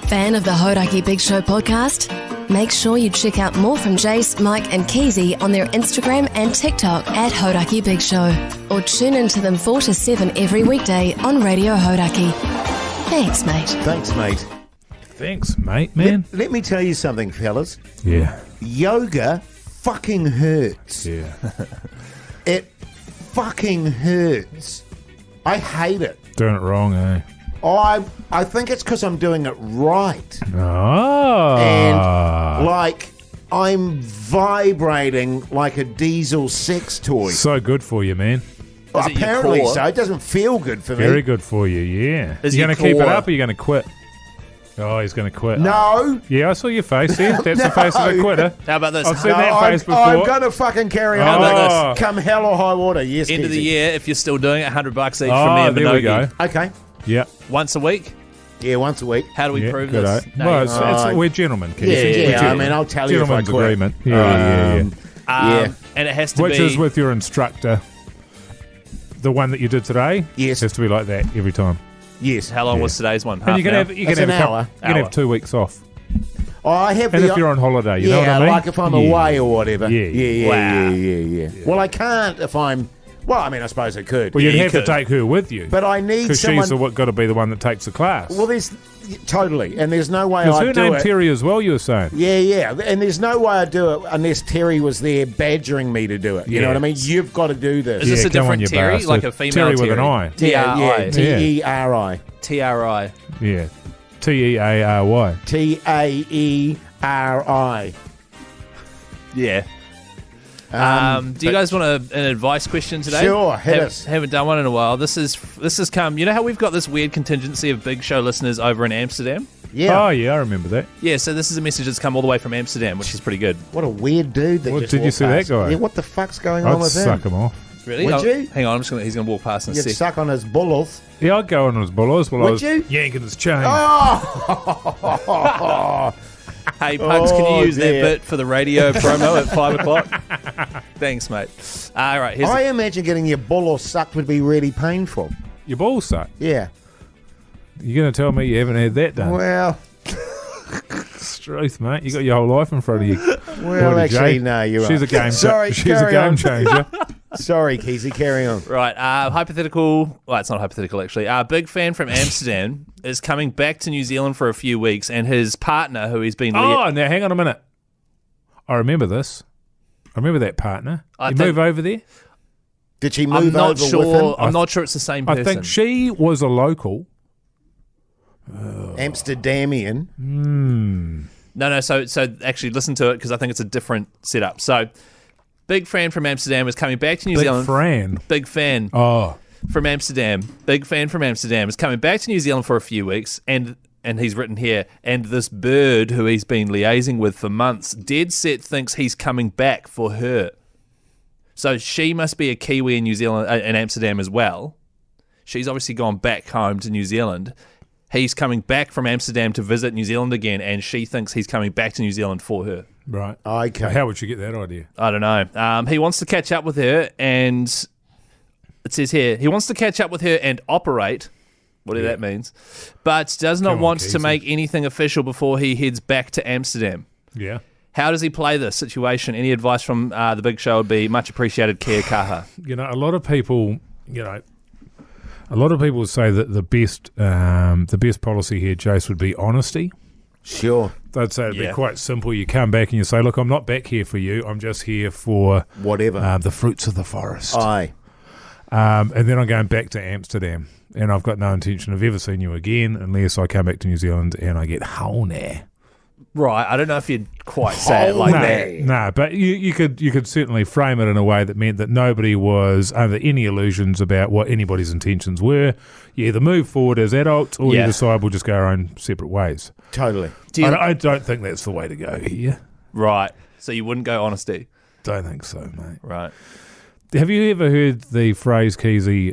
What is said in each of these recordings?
Fan of the Hodaki Big Show podcast? Make sure you check out more from Jace, Mike and Keezy on their Instagram and TikTok at Hodaki Big Show. Or tune into them 4 to 7 every weekday on Radio Hodaki. Thanks, mate. Thanks, mate. Thanks, mate, man. Let me tell you something, fellas. Yeah. Yoga fucking hurts. Yeah. It fucking hurts. I hate it. Doing it wrong, eh? I think it's because I'm doing it right. Oh. And, like, I'm vibrating like a diesel sex toy. So good for you, man. Is it your Apparently core? so. It doesn't feel good for me. Very good for you, yeah. Is you your going to keep it core- up or you going to quit? Oh, he's going to quit. No. Yeah, I saw your face there. That's the face of a No. quitter. How about this? I've seen No, that face before. I'm going to fucking carry How on. about this? Come hell or high water. Yes, End of the Keezy. year, if you're still doing it, $100 each from me Oh, and there we Binogi. go. Okay. Yeah. Once a week. Yeah, once a week. How do we Yeah, prove good, this? eh? No, Well, you- we're gentlemen, Keith. Yeah, We're I gentlemen. mean, I'll tell you if I Gentleman's quit. agreement. Yeah. Yeah. And it has to Which be... is with your instructor. The one that you did today? Yes. Has to be like that every time. Yes. How long Yeah. was today's one? And you can have, That's an hour. you can have 2 weeks off. I have And the, if you're on holiday, you yeah, know what I mean? like if I'm Yeah. away or whatever. Yeah. Yeah. Well, I can't if I'm... Well, I mean, I suppose I could. Well, you'd you have could. to take her with you. But I need Because someone... she's got to be the one that takes the class. Well, there's... Totally. And there's no way Because her I'd do name it. Terry as well, you were saying. Yeah. And there's no way I'd do it unless Terry was there badgering me to do it. You know what I mean? Yes. You've got to do this. Is this a come on, different you Terry? bastard. Like a female Terry Terry? with an I. T-R-I. T-E-R-I. T-R-I. Yeah. T-E-A-R-Y. T-A-E-R-I. Yeah. Do you guys want an advice question today? Sure, hit us. Haven't done one in a while. This has come. You know how we've got this weird contingency of Big Show listeners over in Amsterdam? Yeah. Oh, yeah, I remember that. Yeah. So this is a message that's come all the way from Amsterdam, which is pretty good. What a weird dude that Well, just did you walked see that past. guy? Yeah, what the fuck's going on I'd with suck him? him off. Really? Would Oh, you? Hang on. He's going to walk past in a You'd sec. suck on his bulls. Yeah, I'd go on his bullies while I Would was you? yanking his chain. Oh! Hey, Pugs, can Oh, you use that dear. bit for the radio promo at 5 o'clock? Thanks, mate. All right. Here's I imagine getting your bull sucked would be really painful. Your balls suck. Yeah. You're going to tell me you haven't had that done? Well, It's truth, mate. You got your whole life in front of you. well, Bloody actually, Jay. no, you're She's right. a game. Sorry, She's a carry game on. changer. Sorry, Keezy, carry on. Right, hypothetical. Well, it's not hypothetical actually. Big fan from Amsterdam is coming back to New Zealand for a few weeks, and his partner, who he's been. Oh, now hang on a minute. I remember this. I remember that partner. I You think- move over there. Did she I'm move not over with sure. him? I'm not sure it's the same person. I think she was a local. Amsterdamian. No. So actually, listen to it because I think it's a different setup. So, big fan from Amsterdam is coming back to New Big Zealand. Fran. Big fan Oh, from Amsterdam. Big fan from Amsterdam is coming back to New Zealand for a few weeks, and he's written here, and this bird who he's been liaising with for months, dead set thinks he's coming back for her. So she must be a Kiwi in New Zealand, in Amsterdam as well. She's obviously gone back home to New Zealand. He's coming back from Amsterdam to visit New Zealand again, and she thinks he's coming back to New Zealand for her. right. Okay. How would you get that idea? I don't know. He wants to catch up with her, and it says here, he wants to catch up with her and operate, whatever that means, but does not Come on, want to Casey. make anything official before he heads back to Amsterdam. Yeah. How does he play this situation? Any advice from the Big Show would be much appreciated. Kia kaha. You know, a lot of people say that the best policy here, Jace, would be honesty. Sure. They'd say it'd Yeah. be quite simple. You come back and you say, look, I'm not back here for you. I'm just here for Whatever. the fruits of the forest. Aye. And then I'm going back to Amsterdam. And I've got no intention of ever seeing you again unless I come back to New Zealand and I get honey. Right, I don't know if you'd quite say it like that. No, but you could certainly frame it in a way that meant that nobody was under any illusions about what anybody's intentions were. You either move forward as adults or Yeah. you decide we'll just go our own separate ways. Totally. Do you, I don't think that's the way to go here. right, so you wouldn't go honesty. Don't think so, mate. Right. Have you ever heard the phrase, Keezy,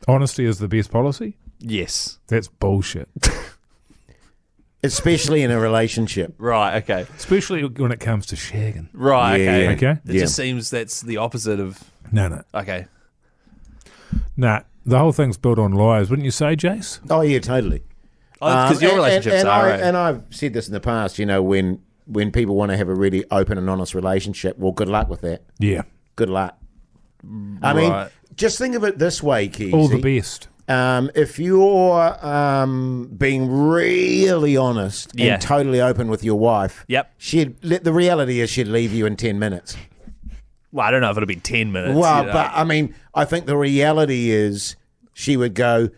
honesty is the best policy? Yes. That's bullshit. Especially in a relationship. Right, okay. Especially when it comes to shagging. Right, Yeah, okay. yeah. Okay? It just seems that's the opposite of... No. Okay. Nah, the whole thing's built on lies, wouldn't you say, Jace? Oh, yeah, totally. Because your relationships are. And I've said this in the past, when people want to have a really open and honest relationship, well, good luck with that. Yeah. Good luck. I mean, just think of it this way, Keezy. All the best. If you're being really honest and totally open with your wife, the reality is she'd leave you in 10 minutes. Well, I don't know if it'll be 10 minutes. Well, but I mean, I think the reality is she would go,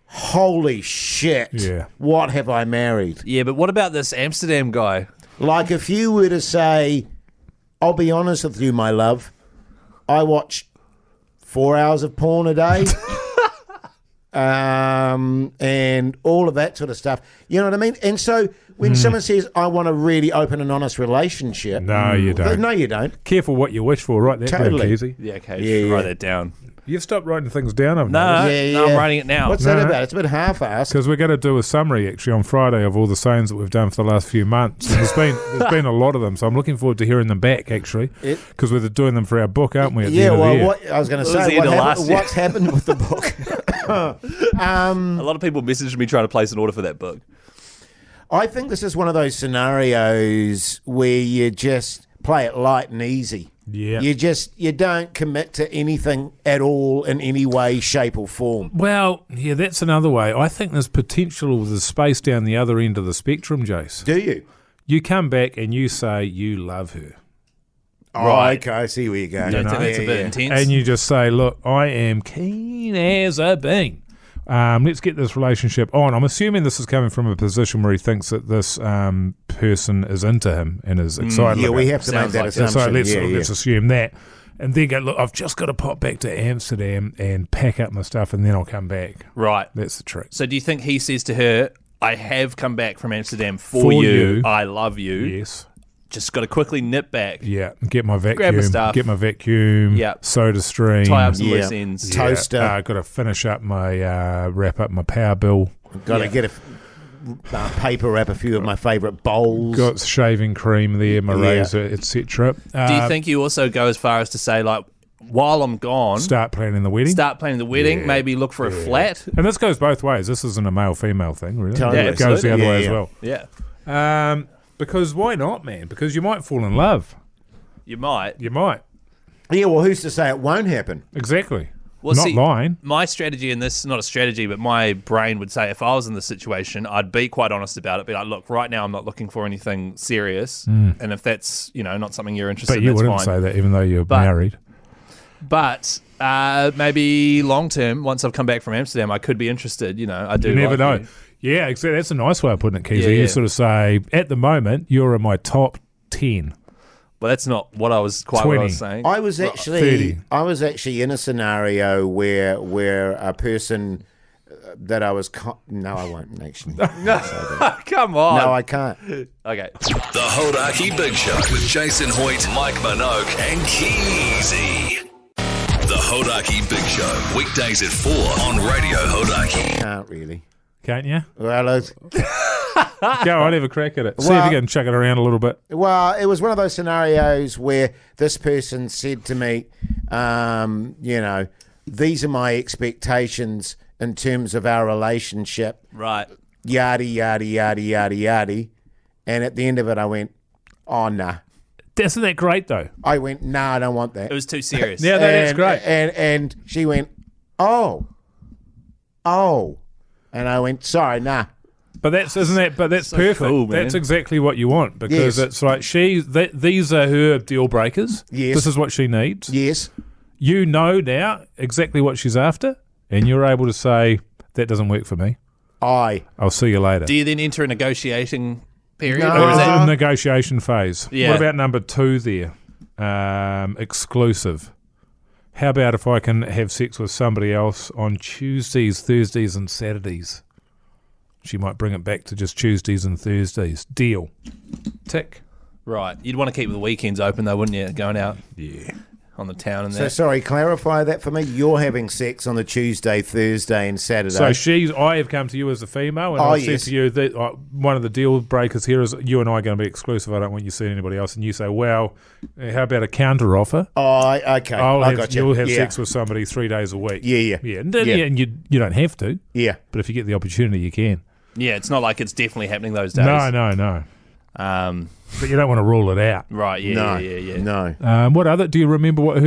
holy shit, what have I married? Yeah, but what about this Amsterdam guy? Like if you were to say, I'll be honest with you, my love, I watch 4 hours of porn a day. And all of that sort of stuff. You know what I mean? And so when someone says, I want a really open and honest relationship. No, you don't. No, you don't. Careful what you wish for, right? Totally. Easy. Yeah, okay. Write that down. You've stopped writing things down, haven't No, you? I'm writing it now. What's that about? It's a bit half-assed. Because we're going to do a summary, actually, on Friday of all the sayings that we've done for the last few months. And there's been a lot of them, so I'm looking forward to hearing them back, actually, because we're doing them for our book, aren't we? At the end of the year. What I was going to say, what's happened with the book? A lot of people messaged me trying to place an order for that book. I think this is one of those scenarios where you just play it light and easy. Yeah. You don't commit to anything at all in any way, shape or form. Well, yeah, that's another way. I think there's potential with the space down the other end of the spectrum, Jace. Do you? You come back and you say you love her. Right. Okay, I see where you're going. That's a bit intense. And you just say, look, I am keen as a bean. Let's get this relationship on. I'm assuming this is coming from a position where he thinks that this person is into him and is excited. Yeah, we have to make that assumption. So let's assume that. And then go, look, I've just got to pop back to Amsterdam and pack up my stuff and then I'll come back. Right. That's the trick. So do you think he says to her, I have come back from Amsterdam for you. I love you. Yes. Just got to quickly nip back. Yeah, get my vacuum. Grab my stuff. Get my vacuum. Yeah. Soda stream. Tie up some loose ends. Toaster. Got to finish up my wrap up my power bill. Got to get a paper wrap a few of my favourite bowls. Got shaving cream there, my razor, etc. Do you think you also go as far as to say, like, while I'm gone, start planning the wedding? maybe look for a flat? And this goes both ways. This isn't a male-female thing, really. Totally. It goes the other way as well. Yeah. Because why not, man? Because you might fall in love. You might. Yeah, well, who's to say it won't happen? Exactly. Well, not lying. My strategy in this, not a strategy, but my brain would say if I was in this situation, I'd be quite honest about it. Be like, look, right now I'm not looking for anything serious. And if that's, not something you're interested in, that's fine. But you wouldn't say that even though you're married. But maybe long term, once I've come back from Amsterdam, I could be interested. I do. You never know. You. Yeah, exactly. That's a nice way of putting it, Keezy. Yeah. You sort of say, at the moment, you're in my top 10. Well, that's not what I was 20. What I was saying. I was 30. in a scenario where a person that I was. No, I won't actually. Come on. No, I can't. Okay. The Hodaki Big Show with Jason Hoyt, Mike Minogue, and Keezy. The Hodaki Big Show, weekdays at 4 on Radio Hodaki. Can't really. Can't you? Well, Go on, have a crack at it. See if you can chuck it around a little bit. Well, it was one of those scenarios where this person said to me, these are my expectations in terms of our relationship. Right. Yada, yada, yada, yada, yada. And at the end of it, I went, oh, nah. Isn't that great, though? I went, nah, I don't want that. It was too serious. Yeah, that's great. And she went, oh. And I went, sorry, nah. But that's perfect. cool, man. That's exactly what you want because it's like these are her deal breakers. Yes. This is what she needs. Yes. You know now exactly what she's after, and you're able to say, that doesn't work for me. I'll see you later. Do you then enter a negotiating period? No. Or is that a negotiation phase. Yeah. What about number 2 there? Exclusive. How about if I can have sex with somebody else on Tuesdays, Thursdays, and Saturdays? She might bring it back to just Tuesdays and Thursdays. Deal. Tick. right? You'd want to keep the weekends open though, wouldn't you? Going out. Yeah. On the town and So that. sorry, clarify that for me. You're having sex on the Tuesday, Thursday, and Saturday. So I have come to you as a female, and I've said to you that one of the deal breakers here is you and I are going to be exclusive. I don't want you seeing anybody else. And you say, well, how about a counter offer? Oh, okay. I got you. You'll have sex with somebody 3 days a week. Yeah. And you don't have to, Yeah. but if you get the opportunity, you can. Yeah, it's not like it's definitely happening those days. No. But you don't want to rule it out. Right, yeah. No. What other? Do you remember what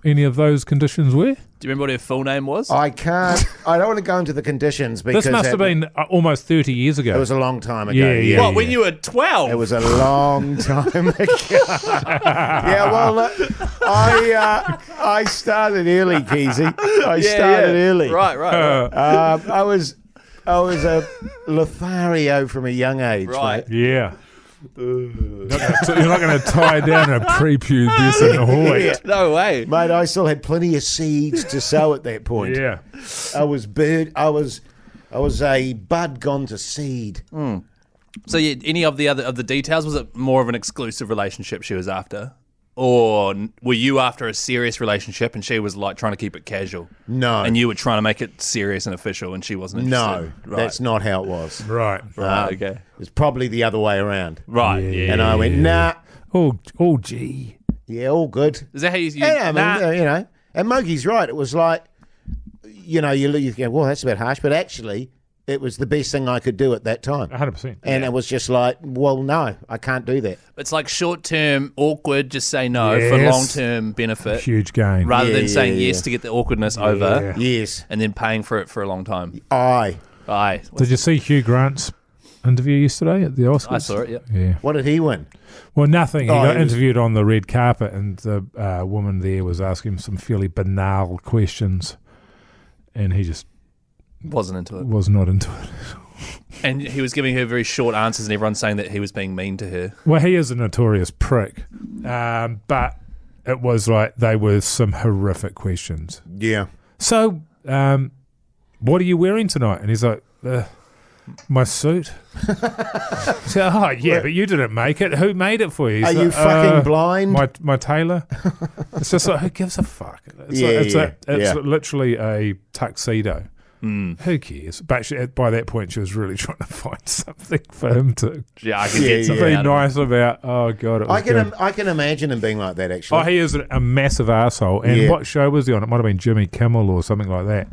any of those conditions were? Do you remember what her full name was? I can't. I don't want to go into the conditions because This must have been almost 30 years ago. It was a long time ago. Yeah. What, when you were 12? It was a long time ago. Yeah, well, I started early, Keezy. I started early. Right. I was a Lothario from a young age. Right. Mate. Yeah. You're not going to tie down a prepubescent Hoyt. No way. Mate, I still had plenty of seeds to sow at that point. Yeah. I was a bud gone to seed. So any of the details, was it more of an exclusive relationship she was after? Or were you after a serious relationship and she was like trying to keep it casual? No. And you were trying to make it serious and official and she wasn't interested? No, that's not how it was. Right. Okay. It's probably the other way around. Right. Yeah. And I went, nah. Oh, gee. Yeah, all good. Is that how you Yeah, I mean, and Mogi's right. It was like, you go, well, that's a bit harsh, but actually, it was the best thing I could do at that time. 100%. And it was just like, well, no, I can't do that. It's like short-term awkward, just say no for Yes. long-term benefit. Huge gain. Rather than Yeah, saying yeah, yes yeah. to get the awkwardness over Yes. and then paying for it for a long time. Aye. Aye. Did you see Hugh Grant's interview yesterday at the Oscars? I saw it, yeah. Yeah. What did he win? Well, nothing. He got he was- interviewed on the red carpet, and the woman there was asking him some fairly banal questions, and he just Wasn't into it. was not into it. And he was giving her very short answers and everyone's saying that he was being mean to her. Well, he is a notorious prick, but it was like they were some horrific questions. Yeah. So, what are you wearing tonight? And he's like, my suit. So, oh, yeah, but you didn't make it. Who made it for you? He's Are you like, fucking blind? My tailor. It's just like, who gives a fuck? It's Yeah, literally a tuxedo. Who cares? But by that point, she was really trying to find something for him to Yeah, I can Yeah, get yeah. something be out of it. nice about. Oh, God, it was good. I can imagine him being like that, actually. Oh, he is a massive arsehole. And Yeah. what show was he on? It might have been Jimmy Kimmel or something like that,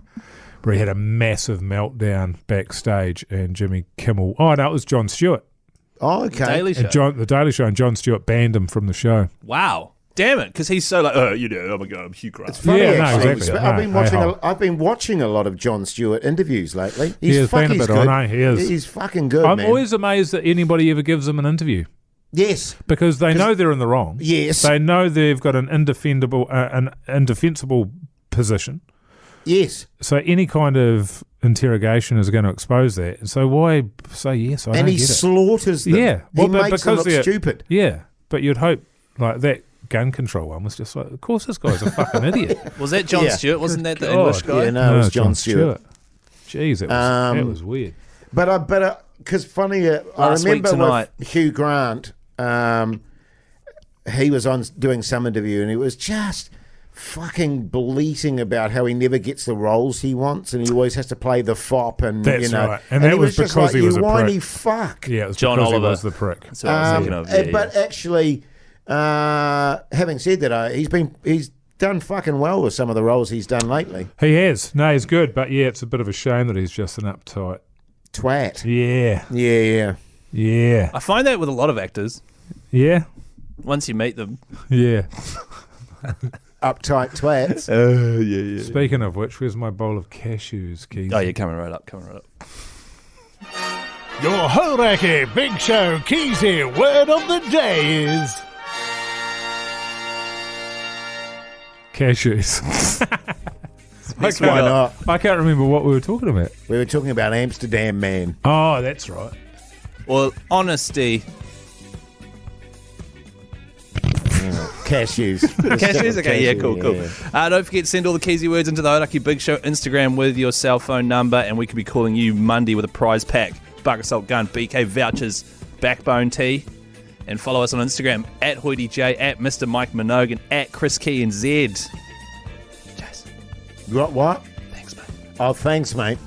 where he had a massive meltdown backstage, and Jimmy Kimmel... Oh, no, it was Jon Stewart. Oh, okay. Daily Show. And the Daily Show, and Jon Stewart banned him from the show. Wow. Damn it, because he's so like, oh my God, I'm Hugh Grant. It's funny, Yeah, no, actually. exactly. I've been watching a lot of Jon Stewart interviews lately. He has been a bit good. on, he is. He's fucking good, I'm man. always amazed that anybody ever gives him an interview, Yes. because they know they're in the wrong. Yes. They know they've got an indefensible position. Yes. So any kind of interrogation is going to expose that. So why say yes? I And don't he get it. slaughters them. Yeah. He Well, but makes them because look they're- stupid. Yeah, but you'd hope like that gun control one was just like, of course this guy's a fucking idiot. Was that Jon Yeah. Stewart? Wasn't that the God. English guy? Yeah, no, it was Jon Stewart. Jeez, it was weird. But because funny, I Last week remember tonight. with Hugh Grant, he was on doing some interview and he was just fucking bleating about how he never gets the roles he wants and he always has to play the fop and That's right. and that he was just because like, he was you a whiny prick. fuck. Yeah, it was John because Oliver. he was the prick. That's what I was thinking of. Yeah, But actually, having said that, he's done fucking well with some of the roles he's done lately. He has. No, he's good, but yeah, it's a bit of a shame that he's just an uptight. Twat. Yeah. Yeah. I find that with a lot of actors. Yeah. Once you meet them. Yeah. Uptight twats. Speaking of which, where's my bowl of cashews, Keith? Oh, you're coming right up. Your Horaki Big Show Keezy word of the day is Cashews. Why not? I can't remember what we were talking about. We were talking about Amsterdam Man. Oh, that's right. Well, honesty. Cashews. Cashews? Okay, yeah, cool. yeah. Don't forget to send all the Keezy words into the Hodaki Big Show Instagram with your cell phone number, and we could be calling you Monday with a prize pack, Buck Assault Gun, BK vouchers, Backbone Tea, and follow us on Instagram at HoidyJ, at Mr. Mike Minogue, and at Chris Key and Z. Jason, What? thanks, mate. Oh, thanks, mate.